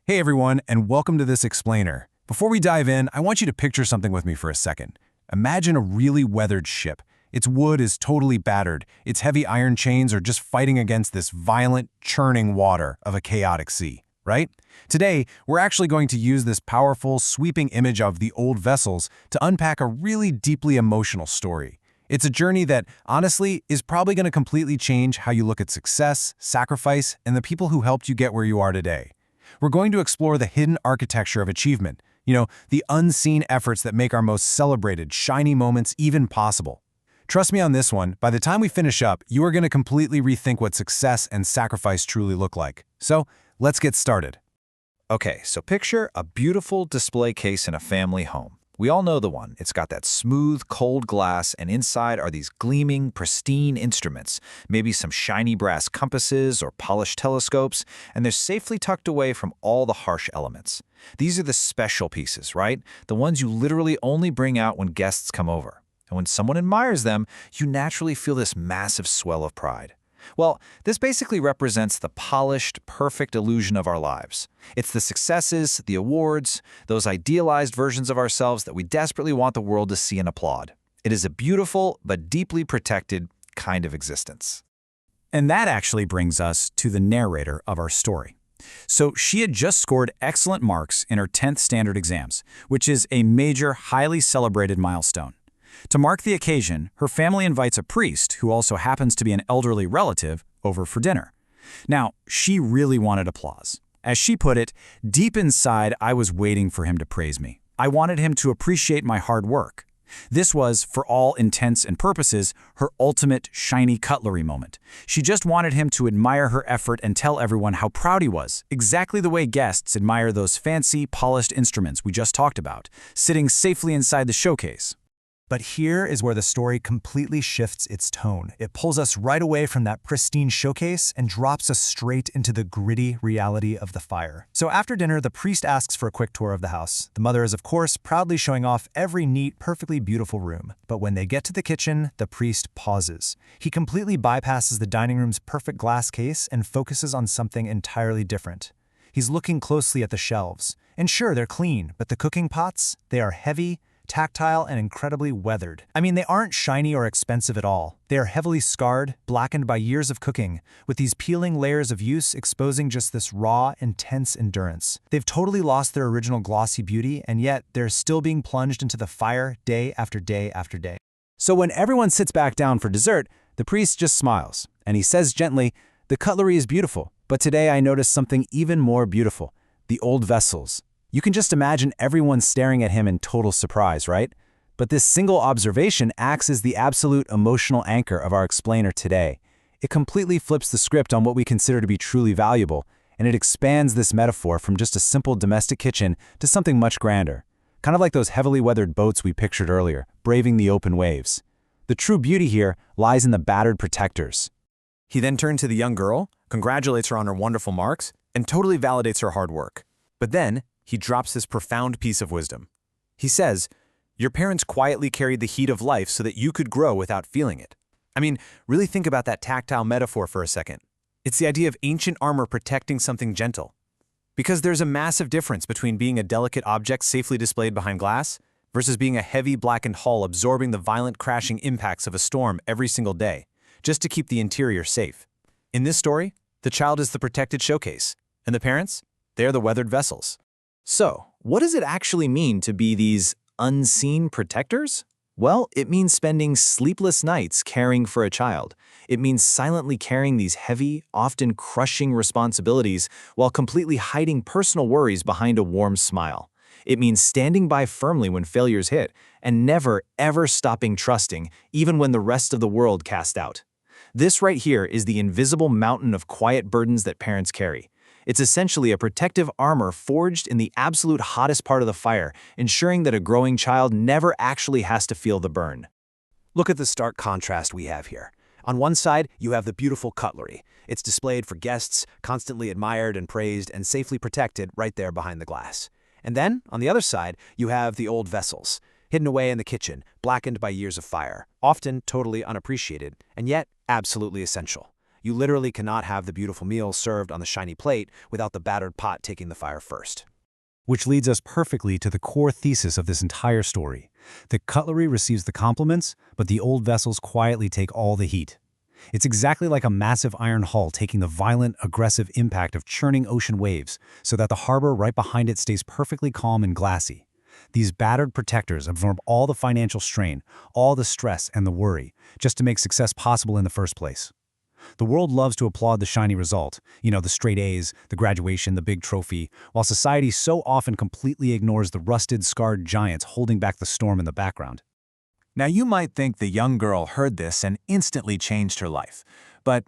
Hey everyone, and welcome to this explainer. Before we dive in, I want you to picture something with me for a second. Imagine a really weathered ship. Its wood is totally battered, its heavy iron chains are just fighting against this violent, churning water of a chaotic sea, right? Today, we're actually going to use this powerful, sweeping image of the old vessels to unpack a really deeply emotional story. It's a journey that, honestly, is probably going to completely change how you look at success, sacrifice, and the people who helped you get where you are today. We're going to explore the hidden architecture of achievement, the unseen efforts that make our most celebrated, shiny moments even possible. Trust me on this one, by the time we finish up, you are going to completely rethink what success and sacrifice truly look like. So, let's get started. Okay, so picture a beautiful display case in a family home. We all know the one. It's got that smooth, cold glass, and inside are these gleaming, pristine instruments, maybe some shiny brass compasses or polished telescopes, and they're safely tucked away from all the harsh elements. These are the special pieces, right? The ones you literally only bring out when guests come over. And when someone admires them, you naturally feel this massive swell of pride. Well, this basically represents the polished, perfect illusion of our lives. It's the successes, the awards, those idealized versions of ourselves that we desperately want the world to see and applaud. It is a beautiful but deeply protected kind of existence. And that actually brings us to the narrator of our story. So she had just scored excellent marks in her 10th standard exams, which is a major, highly celebrated milestone. To mark the occasion, her family invites a priest, who also happens to be an elderly relative, over for dinner. Now, she really wanted applause. As she put it, deep inside, I was waiting for him to praise me. I wanted him to appreciate my hard work. This was, for all intents and purposes, her ultimate shiny cutlery moment. She just wanted him to admire her effort and tell everyone how proud he was, exactly the way guests admire those fancy, polished instruments we just talked about, sitting safely inside the showcase. But here is where the story completely shifts its tone. It pulls us right away from that pristine showcase and drops us straight into the gritty reality of the fire. So after dinner, the priest asks for a quick tour of the house. The mother is, of course, proudly showing off every neat, perfectly beautiful room. But when they get to the kitchen, the priest pauses. He completely bypasses the dining room's perfect glass case and focuses on something entirely different. He's looking closely at the shelves. And sure, they're clean, but the cooking pots, they are heavy, tactile, and incredibly weathered. I mean, they aren't shiny or expensive at all. They are heavily scarred, blackened by years of cooking, with these peeling layers of use exposing just this raw, intense endurance. They've totally lost their original glossy beauty, and yet they're still being plunged into the fire day after day after day. So when everyone sits back down for dessert, the priest just smiles, and he says gently, "The cutlery is beautiful, but today I noticed something even more beautiful, the old vessels." You can just imagine everyone staring at him in total surprise, right? But this single observation acts as the absolute emotional anchor of our explainer today. It completely flips the script on what we consider to be truly valuable, and it expands this metaphor from just a simple domestic kitchen to something much grander. Kind of like those heavily weathered boats we pictured earlier, braving the open waves. The true beauty here lies in the battered protectors. He then turned to the young girl, congratulates her on her wonderful marks, and totally validates her hard work. But then, he drops this profound piece of wisdom. He says, "Your parents quietly carried the heat of life so that you could grow without feeling it." I mean, really think about that tactile metaphor for a second. It's the idea of ancient armor protecting something gentle. Because there's a massive difference between being a delicate object safely displayed behind glass versus being a heavy blackened hull absorbing the violent crashing impacts of a storm every single day, just to keep the interior safe. In this story, the child is the protected showcase, and the parents, they're the weathered vessels. So, what does it actually mean to be these unseen protectors? Well, it means spending sleepless nights caring for a child. It means silently carrying these heavy, often crushing responsibilities while completely hiding personal worries behind a warm smile. It means standing by firmly when failures hit and never, ever stopping trusting, even when the rest of the world cast out. This right here is the invisible mountain of quiet burdens that parents carry. It's essentially a protective armor forged in the absolute hottest part of the fire, ensuring that a growing child never actually has to feel the burn. Look at the stark contrast we have here. On one side, you have the beautiful cutlery. It's displayed for guests, constantly admired and praised, and safely protected right there behind the glass. And then, on the other side, you have the old vessels, hidden away in the kitchen, blackened by years of fire, often totally unappreciated, and yet absolutely essential. You literally cannot have the beautiful meal served on the shiny plate without the battered pot taking the fire first. Which leads us perfectly to the core thesis of this entire story. The cutlery receives the compliments, but the old vessels quietly take all the heat. It's exactly like a massive iron hull taking the violent, aggressive impact of churning ocean waves so that the harbor right behind it stays perfectly calm and glassy. These battered protectors absorb all the financial strain, all the stress and the worry, just to make success possible in the first place. The world loves to applaud the shiny result, the straight A's, the graduation, the big trophy, while society so often completely ignores the rusted, scarred giants holding back the storm in the background. Now you might think the young girl heard this and instantly changed her life. But,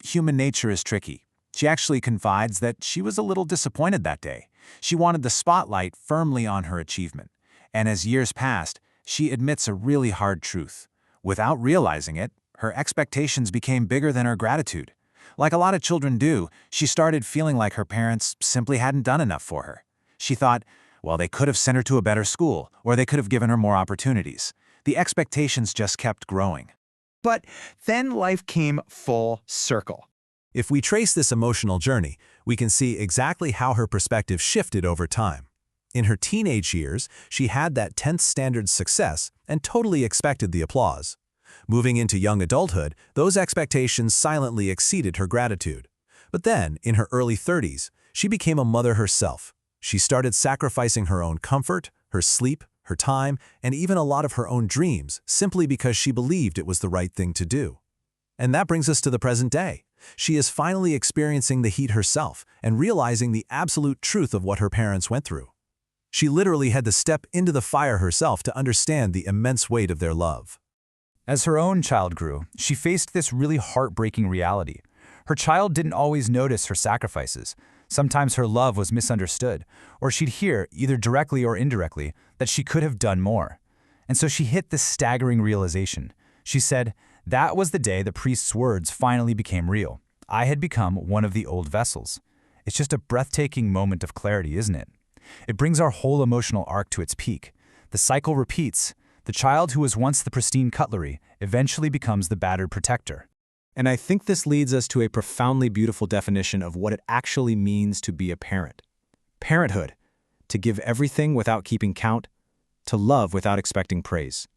human nature is tricky. She actually confides that she was a little disappointed that day. She wanted the spotlight firmly on her achievement. And as years passed, she admits a really hard truth. Without realizing it, her expectations became bigger than her gratitude. Like a lot of children do, she started feeling like her parents simply hadn't done enough for her. She thought, well, they could have sent her to a better school, or they could have given her more opportunities. The expectations just kept growing. But then life came full circle. If we trace this emotional journey, we can see exactly how her perspective shifted over time. In her teenage years, she had that 10th standard success and totally expected the applause. Moving into young adulthood, those expectations silently exceeded her gratitude. But then, in her early 30s, she became a mother herself. She started sacrificing her own comfort, her sleep, her time, and even a lot of her own dreams simply because she believed it was the right thing to do. And that brings us to the present day. She is finally experiencing the heat herself and realizing the absolute truth of what her parents went through. She literally had to step into the fire herself to understand the immense weight of their love. As her own child grew, she faced this really heartbreaking reality. Her child didn't always notice her sacrifices. Sometimes her love was misunderstood, or she'd hear, either directly or indirectly, that she could have done more. And so she hit this staggering realization. She said, "That was the day the priest's words finally became real. I had become one of the old vessels." It's just a breathtaking moment of clarity, isn't it? It brings our whole emotional arc to its peak. The cycle repeats. The child who was once the pristine cutlery eventually becomes the battered protector. And I think this leads us to a profoundly beautiful definition of what it actually means to be a parent. Parenthood: to give everything without keeping count, to love without expecting praise.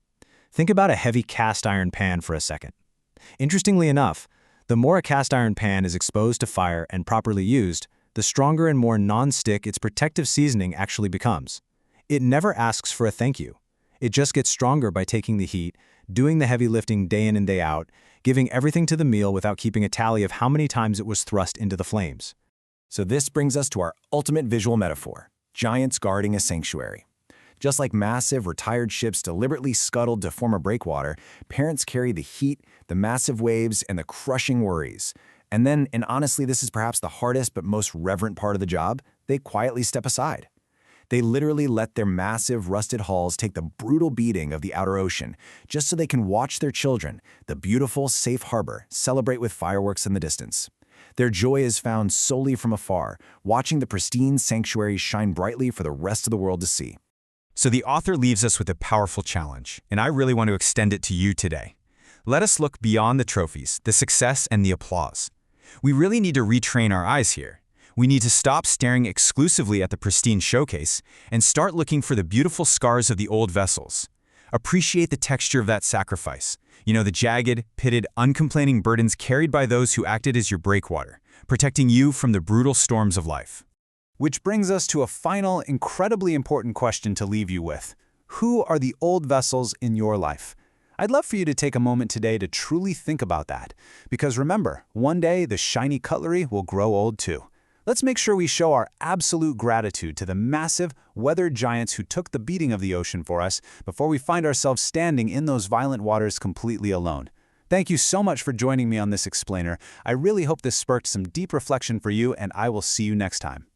Think about a heavy cast iron pan for a second. Interestingly enough, the more a cast iron pan is exposed to fire and properly used, the stronger and more non-stick its protective seasoning actually becomes. It never asks for a thank you. It just gets stronger by taking the heat, doing the heavy lifting day in and day out, giving everything to the meal without keeping a tally of how many times it was thrust into the flames. So this brings us to our ultimate visual metaphor: giants guarding a sanctuary. Just like massive, retired ships deliberately scuttled to form a breakwater, parents carry the heat, the massive waves, and the crushing worries. And then, and honestly, this is perhaps the hardest but most reverent part of the job, they quietly step aside. They literally let their massive, rusted hulls take the brutal beating of the outer ocean, just so they can watch their children, the beautiful, safe harbor, celebrate with fireworks in the distance. Their joy is found solely from afar, watching the pristine sanctuary shine brightly for the rest of the world to see. So the author leaves us with a powerful challenge, and I really want to extend it to you today. Let us look beyond the trophies, the success, and the applause. We really need to retrain our eyes here. We need to stop staring exclusively at the pristine showcase and start looking for the beautiful scars of the old vessels. Appreciate the texture of that sacrifice. The jagged, pitted, uncomplaining burdens carried by those who acted as your breakwater, protecting you from the brutal storms of life. Which brings us to a final, incredibly important question to leave you with. Who are the old vessels in your life? I'd love for you to take a moment today to truly think about that. Because remember, one day the shiny cutlery will grow old too. Let's make sure we show our absolute gratitude to the massive, weathered giants who took the beating of the ocean for us before we find ourselves standing in those violent waters completely alone. Thank you so much for joining me on this explainer. I really hope this sparked some deep reflection for you, and I will see you next time.